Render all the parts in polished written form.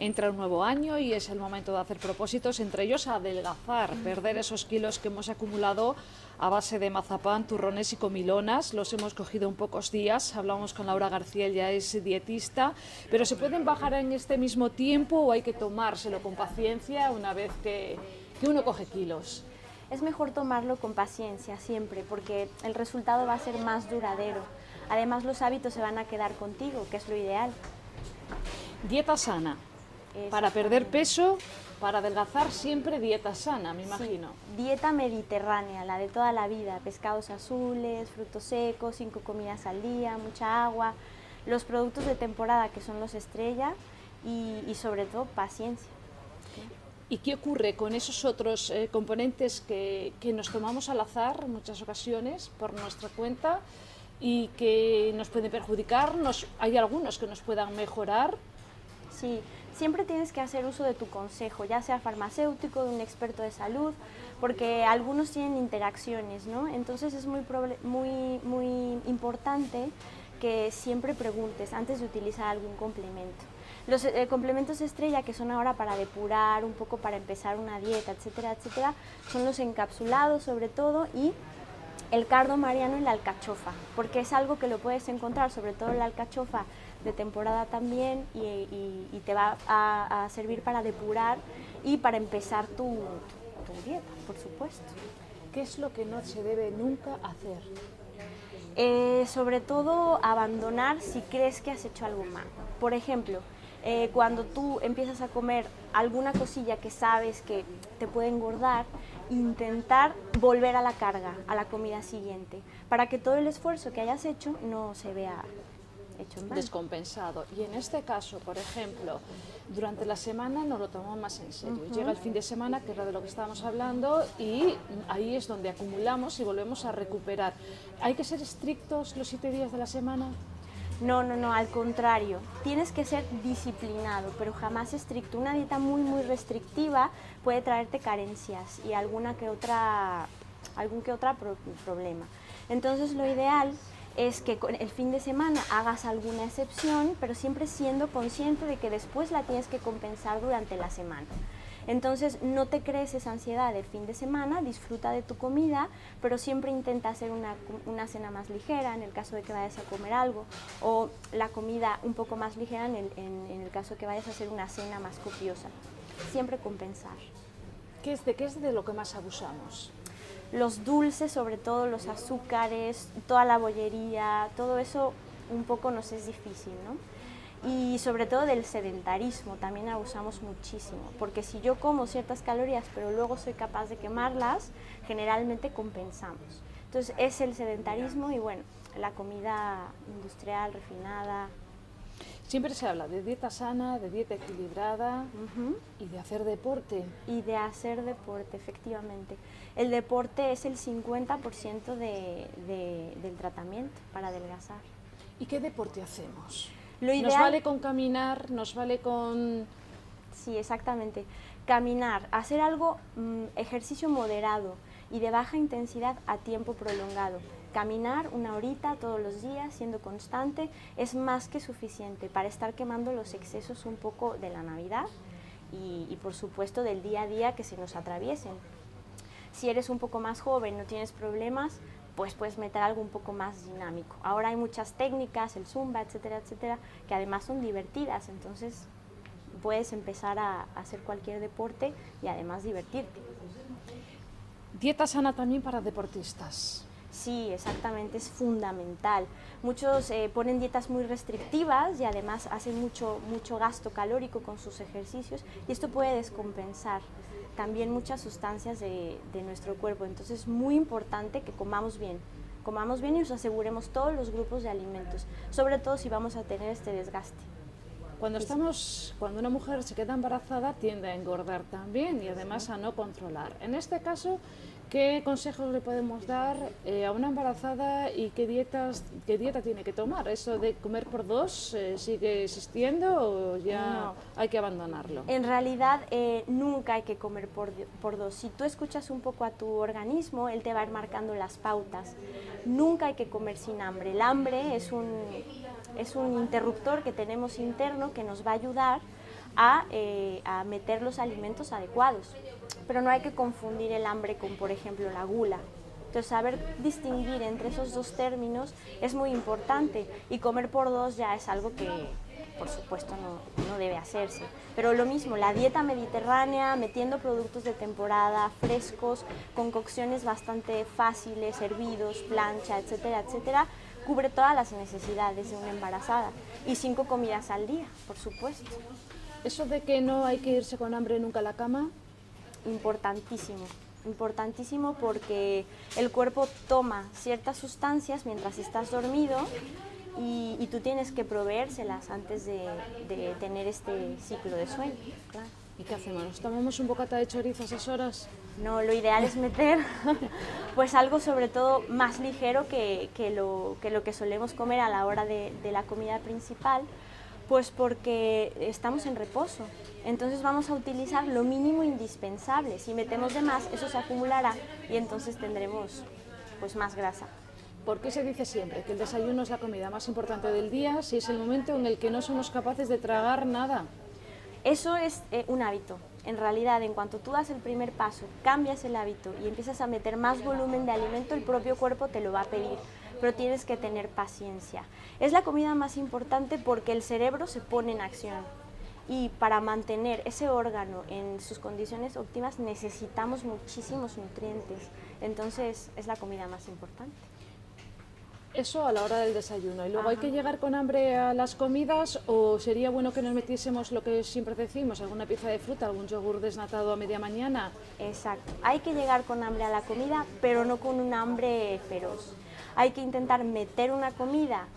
Entra un nuevo año y es el momento de hacer propósitos, entre ellos adelgazar, perder esos kilos que hemos acumulado a base de mazapán, turrones y comilonas. Los hemos cogido en pocos días. Hablamos con Laura García, ella es dietista, pero ¿se pueden bajar en este mismo tiempo o hay que tomárselo con paciencia una vez que uno coge kilos? Es mejor tomarlo con paciencia siempre, porque el resultado va a ser más duradero. Además, los hábitos se van a quedar contigo, que es lo ideal. Dieta sana. Para perder peso, para adelgazar, siempre dieta sana, me imagino. Sí, dieta mediterránea, la de toda la vida. Pescados azules, frutos secos, 5 comidas al día, mucha agua. Los productos de temporada, que son los estrella, y sobre todo, paciencia. ¿Y qué ocurre con esos otros componentes que nos tomamos al azar en muchas ocasiones por nuestra cuenta y que nos pueden perjudicar? ¿Hay algunos que nos puedan mejorar? Sí, siempre tienes que hacer uso de tu consejo, ya sea farmacéutico, de un experto de salud, porque algunos tienen interacciones, ¿no? Entonces es muy importante que siempre preguntes antes de utilizar algún complemento. Los complementos estrella, que son ahora para depurar, un poco para empezar una dieta, etcétera, etcétera, son los encapsulados sobre todo, y el cardo mariano y la alcachofa, porque es algo que lo puedes encontrar, sobre todo la alcachofa de temporada también, y te va a servir para depurar y para empezar tu dieta, por supuesto. ¿Qué es lo que no se debe nunca hacer? Sobre todo abandonar si crees que has hecho algo mal. Por ejemplo, cuando tú empiezas a comer alguna cosilla que sabes que te puede engordar, intentar volver a la carga, a la comida siguiente, para que todo el esfuerzo que hayas hecho no se vea hecho en vano. Descompensado. Y en este caso, por ejemplo, durante la semana nos lo tomamos más en serio. Llega el fin de semana, que era de lo que estábamos hablando, y ahí es donde acumulamos y volvemos a recuperar. ¿Hay que ser estrictos los 7 días de la semana? No, al contrario, tienes que ser disciplinado, pero jamás estricto. Una dieta muy restrictiva puede traerte carencias y algún que otro problema. Entonces lo ideal es que con el fin de semana hagas alguna excepción, pero siempre siendo consciente de que después la tienes que compensar durante la semana. Entonces no te crees esa ansiedad del fin de semana, disfruta de tu comida, pero siempre intenta hacer una cena más ligera en el caso de que vayas a comer algo, o la comida un poco más ligera en el caso de que vayas a hacer una cena más copiosa. Siempre compensar. ¿Qué es de lo que más abusamos? Los dulces, sobre todo los azúcares, toda la bollería, todo eso un poco nos es difícil, ¿no? Y sobre todo del sedentarismo, también abusamos muchísimo, porque si yo como ciertas calorías pero luego soy capaz de quemarlas, generalmente compensamos. Entonces es el sedentarismo y bueno, la comida industrial, refinada. Siempre se habla de dieta sana, de dieta equilibrada y de hacer deporte. Y de hacer deporte, efectivamente. El deporte es el 50% del tratamiento para adelgazar. ¿Y qué deporte hacemos? Lo ideal, ¿Nos vale con caminar? ¿Nos vale con...? Sí, exactamente. Caminar, hacer algo, ejercicio moderado y de baja intensidad a tiempo prolongado. Caminar 1 horita todos los días, siendo constante, es más que suficiente para estar quemando los excesos un poco de la Navidad y por supuesto del día a día que se nos atraviesen. Si eres un poco más joven, no tienes problemas, pues puedes meter algo un poco más dinámico. Ahora hay muchas técnicas, el zumba, etcétera, etcétera, que además son divertidas, entonces puedes empezar a hacer cualquier deporte y además divertirte. Dieta sana también para deportistas. Sí, exactamente, es fundamental. Muchos ponen dietas muy restrictivas y además hacen mucho gasto calórico con sus ejercicios y esto puede descompensar también muchas sustancias de nuestro cuerpo. Entonces es muy importante que comamos bien y nos aseguremos todos los grupos de alimentos, sobre todo si vamos a tener este desgaste. Cuando una mujer se queda embarazada tiende a engordar también y además a no controlar. En este caso, ¿qué consejos le podemos dar a una embarazada y qué dieta tiene que tomar? ¿Eso de comer por 2 sigue existiendo o ya hay que abandonarlo? En realidad nunca hay que comer por 2. Si tú escuchas un poco a tu organismo, él te va a ir marcando las pautas. Nunca hay que comer sin hambre. El hambre es un interruptor que tenemos interno que nos va a ayudar a meter los alimentos adecuados. Pero no hay que confundir el hambre con, por ejemplo, la gula. Entonces, saber distinguir entre esos dos términos es muy importante, y comer por dos ya es algo que, por supuesto, no debe hacerse. Pero lo mismo, la dieta mediterránea, metiendo productos de temporada, frescos, con cocciones bastante fáciles, hervidos, plancha, etcétera, etcétera, cubre todas las necesidades de una embarazada. Y 5 comidas al día, por supuesto. Eso de que no hay que irse con hambre nunca a la cama. Importantísimo, importantísimo, porque el cuerpo toma ciertas sustancias mientras estás dormido y tú tienes que proveérselas antes de tener este ciclo de sueño. Claro. ¿Y qué hacemos? ¿Nos tomamos un bocata de chorizo a esas horas? No, lo ideal es meter pues algo sobre todo más ligero que lo que solemos comer a la hora de la comida principal, pues porque estamos en reposo. Entonces vamos a utilizar lo mínimo indispensable. Si metemos de más, eso se acumulará y entonces tendremos pues más grasa. ¿Por qué se dice siempre que el desayuno es la comida más importante del día si es el momento en el que no somos capaces de tragar nada? Eso es un hábito. En realidad, en cuanto tú das el primer paso, cambias el hábito y empiezas a meter más volumen de alimento, el propio cuerpo te lo va a pedir, pero tienes que tener paciencia. Es la comida más importante porque el cerebro se pone en acción, y para mantener ese órgano en sus condiciones óptimas necesitamos muchísimos nutrientes. Entonces, es la comida más importante. Eso a la hora del desayuno. ¿Y luego Ajá. hay que llegar con hambre a las comidas, o sería bueno que nos metiésemos lo que siempre decimos, alguna pieza de fruta, algún yogur desnatado a media mañana? Exacto. Hay que llegar con hambre a la comida, pero no con un hambre feroz. Hay que intentar meter una comida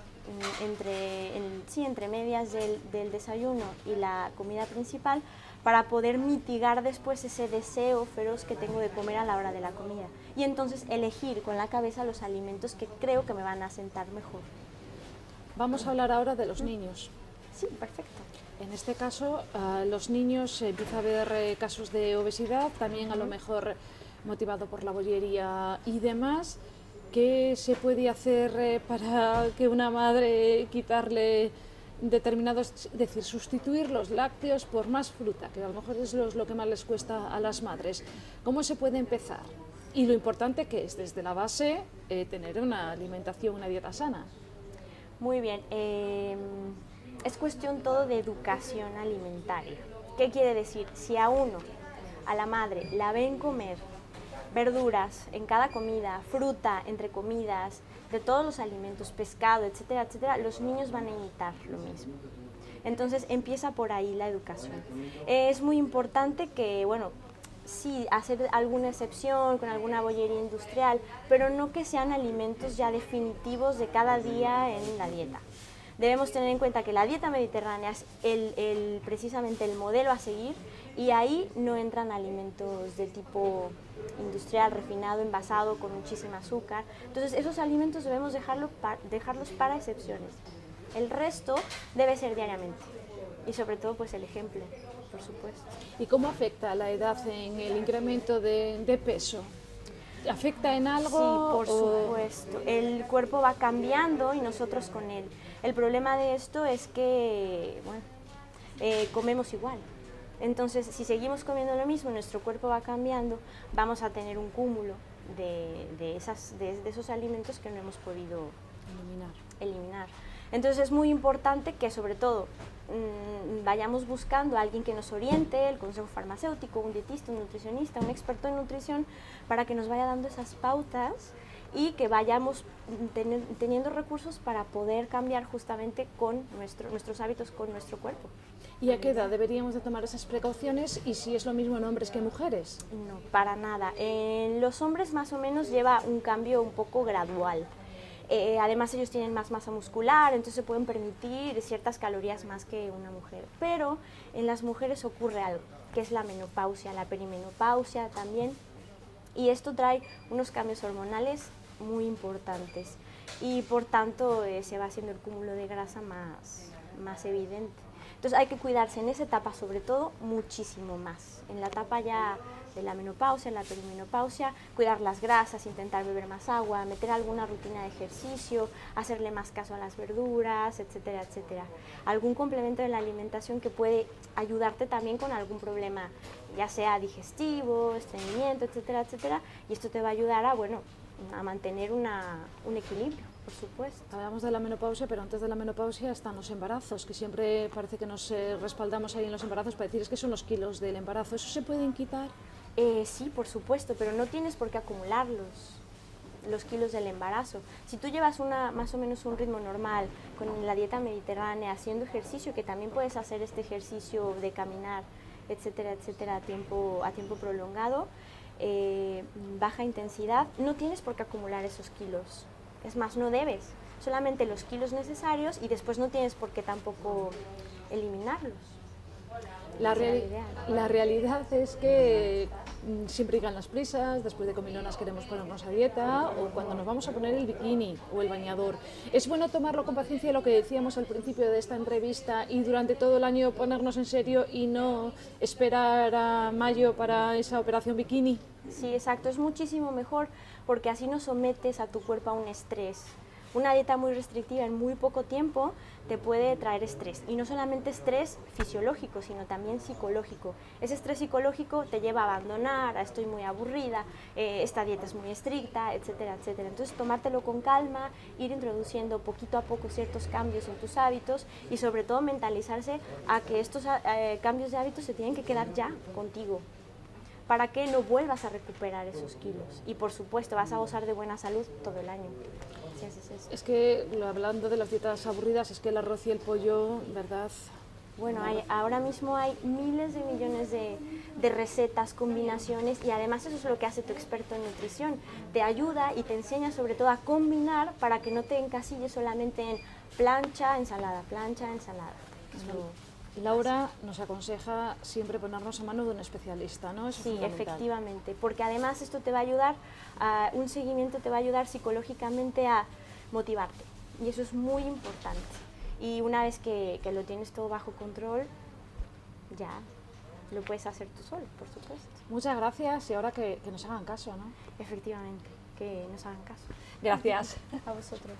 entre medias del desayuno y la comida principal, para poder mitigar después ese deseo feroz que tengo de comer a la hora de la comida. Y entonces elegir con la cabeza los alimentos que creo que me van a sentar mejor. Vamos a hablar ahora de los niños. Sí, perfecto. En este caso, los niños empieza a haber casos de obesidad, también a lo mejor motivado por la bollería y demás. ¿Qué se puede hacer para que una madre quitarle determinados, es decir, sustituir los lácteos por más fruta, que a lo mejor es lo que más les cuesta a las madres? ¿Cómo se puede empezar? Y lo importante que es desde la base tener una alimentación, una dieta sana. Muy bien. Es cuestión todo de educación alimentaria. ¿Qué quiere decir? Si a la madre, la ven comer verduras en cada comida, fruta entre comidas, de todos los alimentos, pescado, etcétera, etcétera, los niños van a imitar lo mismo. Entonces empieza por ahí la educación. Es muy importante que, bueno, sí, hacer alguna excepción con alguna bollería industrial, pero no que sean alimentos ya definitivos de cada día en la dieta. Debemos tener en cuenta que la dieta mediterránea es precisamente el modelo a seguir, y ahí no entran alimentos de tipo industrial, refinado, envasado, con muchísima azúcar. Entonces esos alimentos debemos dejarlos para excepciones. El resto debe ser diariamente, y sobre todo pues el ejemplo, por supuesto. ¿Y cómo afecta la edad en el incremento de peso? ¿Afecta en algo? Sí, por supuesto. El cuerpo va cambiando y nosotros con él. El problema de esto es que, bueno, comemos igual. Entonces, si seguimos comiendo lo mismo, nuestro cuerpo va cambiando, vamos a tener un cúmulo de esos alimentos que no hemos podido eliminar. Entonces, es muy importante que, sobre todo, vayamos buscando a alguien que nos oriente, el consejo farmacéutico, un dietista, un nutricionista, un experto en nutrición, para que nos vaya dando esas pautas y que vayamos teniendo recursos para poder cambiar justamente con nuestros hábitos, con nuestro cuerpo. ¿Y a qué edad deberíamos de tomar esas precauciones, y si es lo mismo en hombres que en mujeres? No, para nada. En los hombres más o menos lleva un cambio un poco gradual. Además ellos tienen más masa muscular, entonces se pueden permitir ciertas calorías más que una mujer. Pero en las mujeres ocurre algo, que es la menopausia, la perimenopausia también. Y esto trae unos cambios hormonales muy importantes, y por tanto se va haciendo el cúmulo de grasa más evidente. Entonces hay que cuidarse en esa etapa sobre todo muchísimo más. En la etapa ya de la menopausia, la perimenopausia, cuidar las grasas, intentar beber más agua, meter alguna rutina de ejercicio, hacerle más caso a las verduras, etcétera, etcétera. Algún complemento de la alimentación que puede ayudarte también con algún problema, ya sea digestivo, estreñimiento, etcétera, etcétera, y esto te va a ayudar a, bueno, a mantener un equilibrio, por supuesto. Hablamos de la menopausia, pero antes de la menopausia están los embarazos, que siempre parece que nos respaldamos ahí en los embarazos para decir es que son los kilos del embarazo. ¿Eso se pueden quitar? Sí, por supuesto, pero no tienes por qué acumularlos, los kilos del embarazo. Si tú llevas más o menos un ritmo normal con la dieta mediterránea, haciendo ejercicio, que también puedes hacer este ejercicio de caminar, etcétera, etcétera, a tiempo prolongado, baja intensidad, no tienes por qué acumular esos kilos. Es más, no debes, solamente los kilos necesarios y después no tienes por qué tampoco eliminarlos. La realidad es que siempre llegan las prisas, después de comilonas queremos ponernos a dieta o cuando nos vamos a poner el bikini o el bañador. Es bueno tomarlo con paciencia, lo que decíamos al principio de esta entrevista, y durante todo el año ponernos en serio y no esperar a mayo para esa operación bikini. Sí, exacto, es muchísimo mejor porque así no sometes a tu cuerpo a un estrés. Una dieta muy restrictiva en muy poco tiempo te puede traer estrés, y no solamente estrés fisiológico, sino también psicológico. Ese estrés psicológico te lleva a abandonar, a estoy muy aburrida, esta dieta es muy estricta, etcétera, etcétera. Entonces tomártelo con calma, ir introduciendo poquito a poco ciertos cambios en tus hábitos y sobre todo mentalizarse a que estos cambios de hábitos se tienen que quedar ya contigo, para que no vuelvas a recuperar esos kilos. Y por supuesto vas a gozar de buena salud todo el año. Si haces eso. Es que, hablando de las dietas aburridas, es que el arroz y el pollo, ¿verdad? Bueno, ahora mismo hay miles de millones de recetas, combinaciones, y además eso es lo que hace tu experto en nutrición. Te ayuda y te enseña sobre todo a combinar para que no te encasilles solamente en plancha, ensalada, plancha, ensalada. Laura nos aconseja siempre ponernos a mano de un especialista, ¿no? Eso sí, efectivamente, porque además esto te va a ayudar, un seguimiento te va a ayudar psicológicamente a motivarte, y eso es muy importante. Y una vez que lo tienes todo bajo control, ya lo puedes hacer tú solo, por supuesto. Muchas gracias, y ahora que nos hagan caso, ¿no? Efectivamente, que nos hagan caso. Gracias. A vosotros.